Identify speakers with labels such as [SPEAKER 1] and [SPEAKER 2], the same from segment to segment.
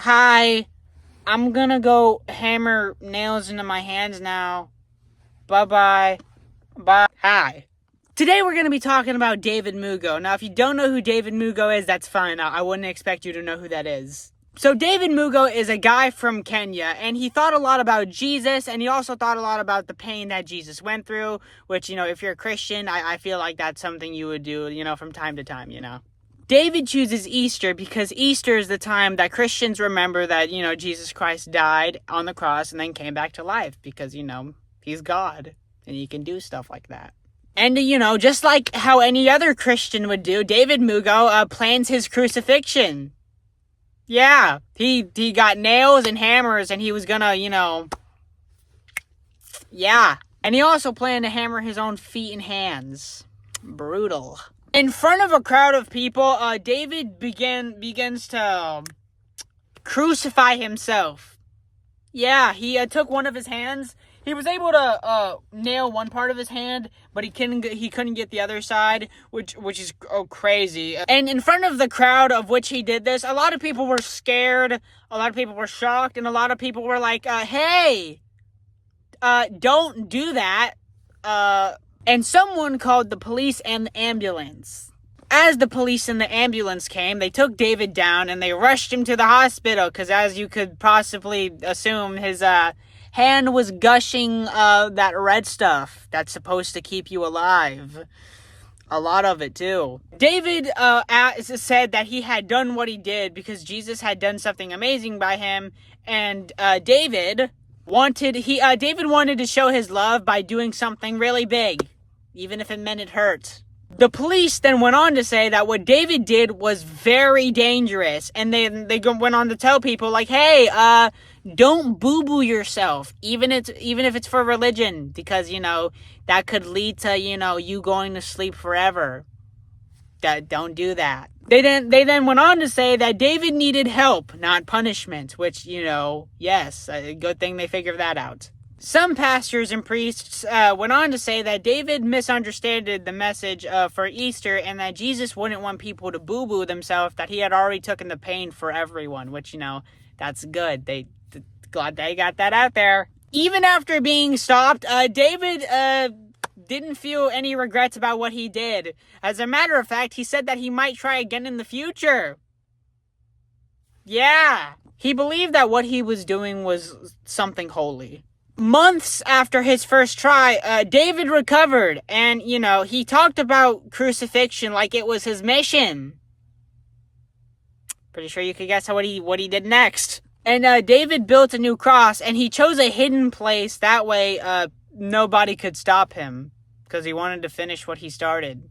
[SPEAKER 1] Hi, I'm gonna go hammer nails into my hands now. Bye-bye. Bye. Hi. Today we're going to be talking about David Mugo. Now, if you don't know who David Mugo is, that's fine. I wouldn't expect you to know who that is. So David Mugo is a guy from Kenya, and he thought a lot about Jesus, and he also thought a lot about the pain that Jesus went through, which, if you're a Christian, I feel like that's something you would do, from time to time, David chooses Easter because Easter is the time that Christians remember that, Jesus Christ died on the cross and then came back to life because, he's God and he can do stuff like that. And, just like how any other Christian would do, David Mugo plans his crucifixion. Yeah, he got nails and hammers and he was gonna, yeah. And he also planned to hammer his own feet and hands. Brutal. In front of a crowd of people, David begins to crucify himself. Yeah, he took one of his hands. He was able to nail one part of his hand, but he couldn't get the other side, which is crazy. And in front of the crowd of which he did this, a lot of people were scared, a lot of people were shocked, and a lot of people were like, hey, don't do that. And someone called the police and the ambulance. As the police and the ambulance came, they took David down and they rushed him to the hospital because, as you could possibly assume, his hand was gushing that red stuff that's supposed to keep you alive. A lot of it, too. David said that he had done what he did because Jesus had done something amazing by him, and David wanted to show his love by doing something really big, even if it meant it hurt. The police then went on to say that what David did was very dangerous, and they went on to tell people, like, hey, don't boo-boo yourself, even if it's for religion, because, that could lead to, you going to sleep forever. Don't do that. They then went on to say that David needed help, not punishment, which, yes, a good thing they figured that out. Some pastors and priests went on to say that David misunderstood the message for Easter and that Jesus wouldn't want people to boo-boo themselves, that he had already taken the pain for everyone, which, that's good. Glad they got that out there. Even after being stopped, David didn't feel any regrets about what he did. As a matter of fact, he said that he might try again in the future. Yeah. He believed that what he was doing was something holy. Months after his first try, David recovered, and, he talked about crucifixion like it was his mission. Pretty sure you could guess what he did next. And David built a new cross, and he chose a hidden place. That way, nobody could stop him, because he wanted to finish what he started.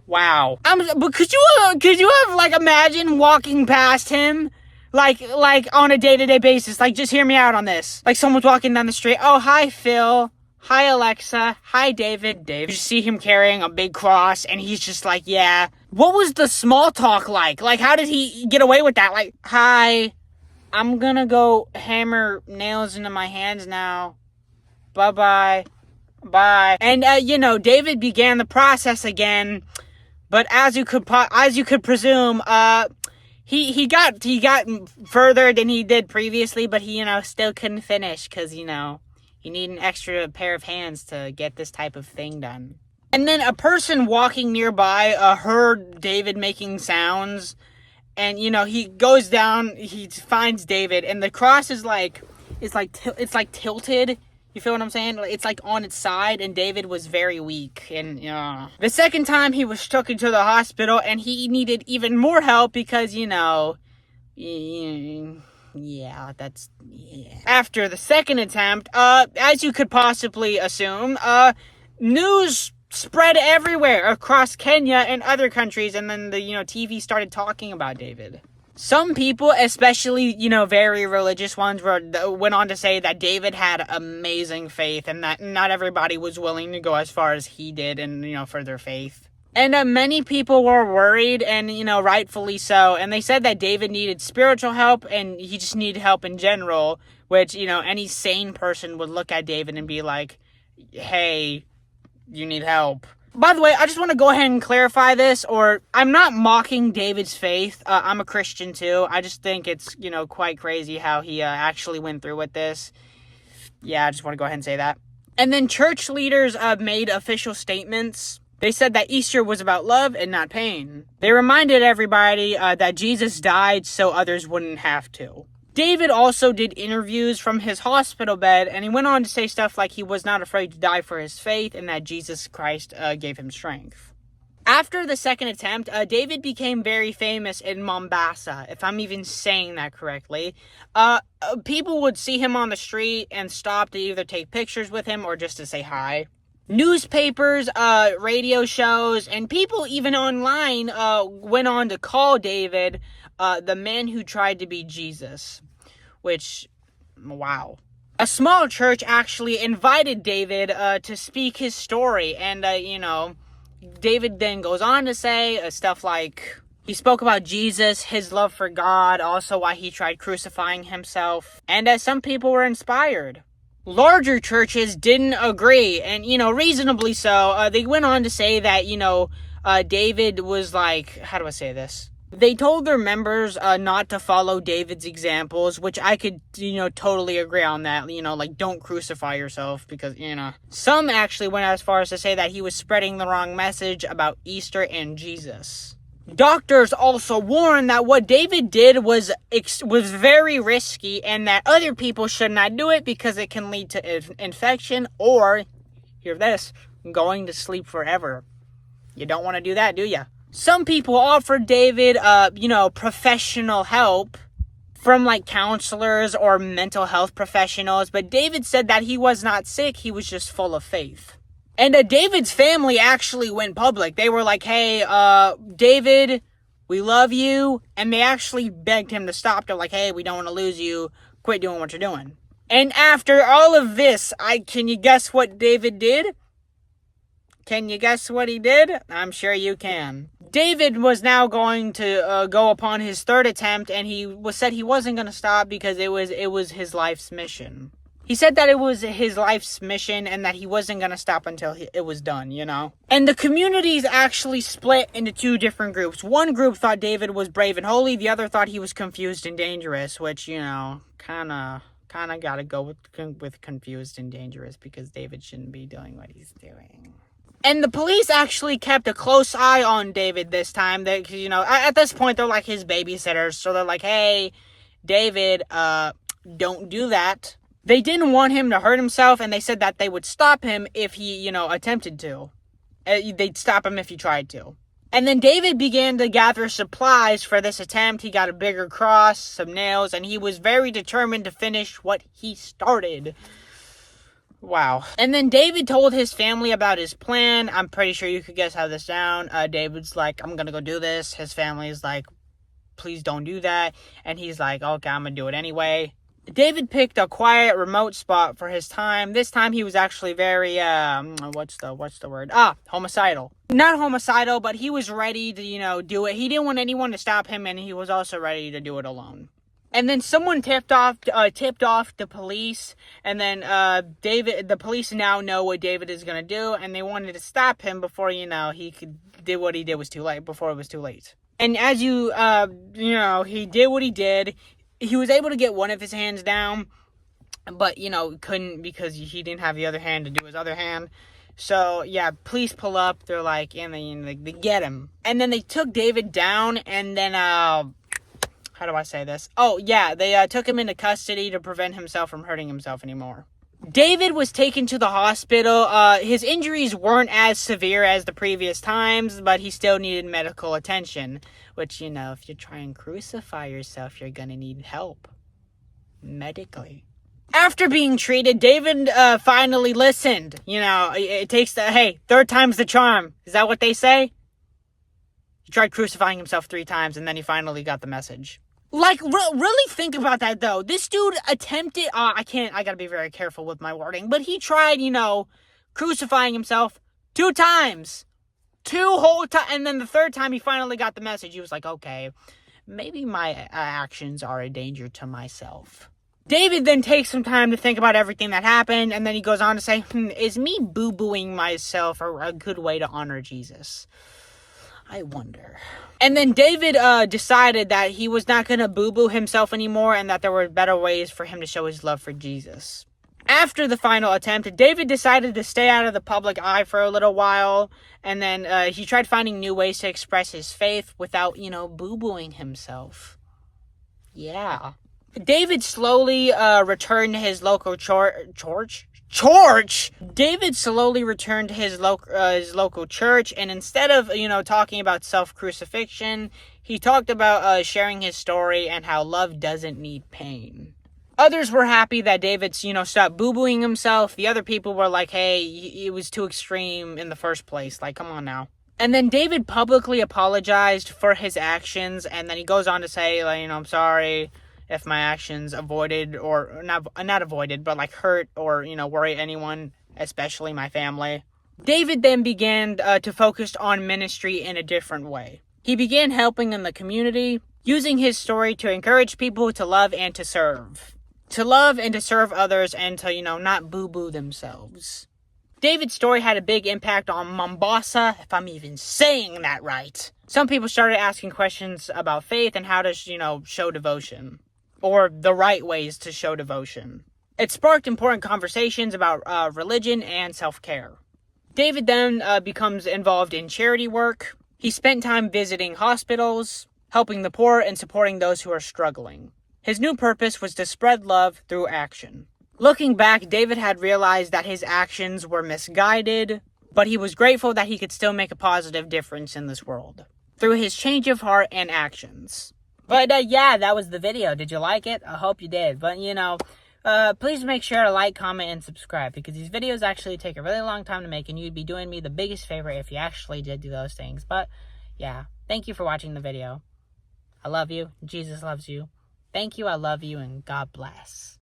[SPEAKER 1] Wow. But could you have imagine walking past him? Like on a day-to-day basis. Just hear me out on this. Someone's walking down the street. Oh, hi, Phil. Hi, Alexa. Hi, David. You just see him carrying a big cross, and he's just like, yeah. What was the small talk like? How did he get away with that? Hi, I'm gonna go hammer nails into my hands now. Bye-bye. Bye. And, David began the process again, but as you could presume, He got further than he did previously, but he, still couldn't finish because, you need an extra pair of hands to get this type of thing done. And then a person walking nearby heard David making sounds, and, he goes down, he finds David, and the cross is tilted. You feel what I'm saying? It's on its side, and David was very weak. And the second time he was taken to the hospital, and he needed even more help because, After the second attempt, as you could possibly assume, news spread everywhere across Kenya and other countries, and then the, TV started talking about David. Some people, especially, very religious ones, went on to say that David had amazing faith and that not everybody was willing to go as far as he did and, for their faith. And many people were worried and, rightfully so. And they said that David needed spiritual help and he just needed help in general, which, any sane person would look at David and be like, hey, you need help. By the way, I just want to go ahead and clarify this, or I'm not mocking David's faith. I'm a Christian too. I just think it's, quite crazy how he actually went through with this. Yeah, I just want to go ahead and say that. And then church leaders made official statements. They said that Easter was about love and not pain. They reminded everybody that Jesus died so others wouldn't have to. David also did interviews from his hospital bed, and he went on to say stuff like he was not afraid to die for his faith and that Jesus Christ gave him strength. After the second attempt, David became very famous in Mombasa, if I'm even saying that correctly. People would see him on the street and stop to either take pictures with him or just to say hi. Newspapers, radio shows, and people even online went on to call David the man who tried to be Jesus. Which, wow. A small church actually invited David to speak his story, and, David then goes on to say stuff like, he spoke about Jesus, his love for God, also why he tried crucifying himself, and some people were inspired. Larger churches didn't agree, and, reasonably so. They went on to say that, David was like, how do I say this? They told their members not to follow David's examples, which I could, totally agree on that. Don't crucify yourself because, Some actually went as far as to say that he was spreading the wrong message about Easter and Jesus. Doctors also warned that what David did was very risky and that other people should not do it because it can lead to infection or, hear this, going to sleep forever. You don't want to do that, do you? Some people offered David, professional help from counselors or mental health professionals, but David said that he was not sick, he was just full of faith. And David's family actually went public. They were like, hey, David, we love you. And they actually begged him to stop. They're like, hey, we don't want to lose you. Quit doing what you're doing. And after all of this, can you guess what David did? Can you guess what he did? I'm sure you can. David was now going to go upon his third attempt, and said he wasn't going to stop because it was his life's mission. He said that it was his life's mission and that he wasn't going to stop until it was done, And the communities actually split into two different groups. One group thought David was brave and holy. The other thought he was confused and dangerous, which, kind of got to go with confused and dangerous because David shouldn't be doing what he's doing. And the police actually kept a close eye on David this time. At this point, they're like his babysitters. So they're like, hey, David, don't do that. They didn't want him to hurt himself, and they said that they would stop him if he, attempted to. They'd stop him if he tried to. And then David began to gather supplies for this attempt. He got a bigger cross, some nails, and he was very determined to finish what he started. Wow. And then David told his family about his plan. I'm pretty sure you could guess how this down. David's like, I'm gonna go do this. His family's like, please don't do that. And he's like, okay, I'm gonna do it anyway. David picked a quiet, remote spot for his time. This time he was actually very, what's the word? Homicidal. Not homicidal, but he was ready to, do it. He didn't want anyone to stop him, and he was also ready to do it alone. And then someone tipped off the police, and then the police now know what David is gonna do, and they wanted to stop him before, he could do what he did was too late, before it was too late. And as he did what he did. He was able to get one of his hands down, but, couldn't because he didn't have the other hand to do his other hand. So, yeah, police pull up. They're like, and they get him. And then they took David down, and then, how do I say this? Oh, yeah, they took him into custody to prevent himself from hurting himself anymore. David was taken to the hospital. His injuries weren't as severe as the previous times, but he still needed medical attention. Which, if you try and crucify yourself, you're gonna need help. Medically. After being treated, David finally listened. It takes third time's the charm. Is that what they say? He tried crucifying himself 3 times, and then he finally got the message. Really think about that, though. This dude attempted, I gotta be very careful with my wording, but he tried, crucifying himself 2 times. 2 whole times, and then the 3rd time he finally got the message. He was like, okay, maybe my actions are a danger to myself. David then takes some time to think about everything that happened, and then he goes on to say, is me boo-booing myself a good way to honor Jesus? I wonder. And then David decided that he was not going to boo-boo himself anymore, and that there were better ways for him to show his love for Jesus. After the final attempt, David decided to stay out of the public eye for a little while, and then he tried finding new ways to express his faith without, boo-booing himself. Yeah. David slowly returned to his local church. David slowly returned to his local church, and instead of talking about self-crucifixion, he talked about sharing his story and how love doesn't need pain. Others were happy that David stopped boo-booing himself. The other people were like, hey, it was too extreme in the first place. Like, come on now. And then David publicly apologized for his actions, and then he goes on to say, I'm sorry if my actions avoided, or not avoided, but hurt or, worry anyone, especially my family. David then began to focus on ministry in a different way. He began helping in the community, using his story to encourage people to love and to serve. To love and to serve others, and to, not boo-boo themselves. David's story had a big impact on Mombasa, if I'm even saying that right. Some people started asking questions about faith and how to, show devotion. Or the right ways to show devotion. It sparked important conversations about religion and self-care. David then becomes involved in charity work. He spent time visiting hospitals, helping the poor, and supporting those who are struggling. His new purpose was to spread love through action. Looking back, David had realized that his actions were misguided, but he was grateful that he could still make a positive difference in this world through his change of heart and actions. But, yeah, that was the video. Did you like it? I hope you did. But, please make sure to like, comment, and subscribe, because these videos actually take a really long time to make, and you'd be doing me the biggest favor if you actually did do those things. But, yeah, thank you for watching the video. I love you. Jesus loves you. Thank you, I love you, and God bless.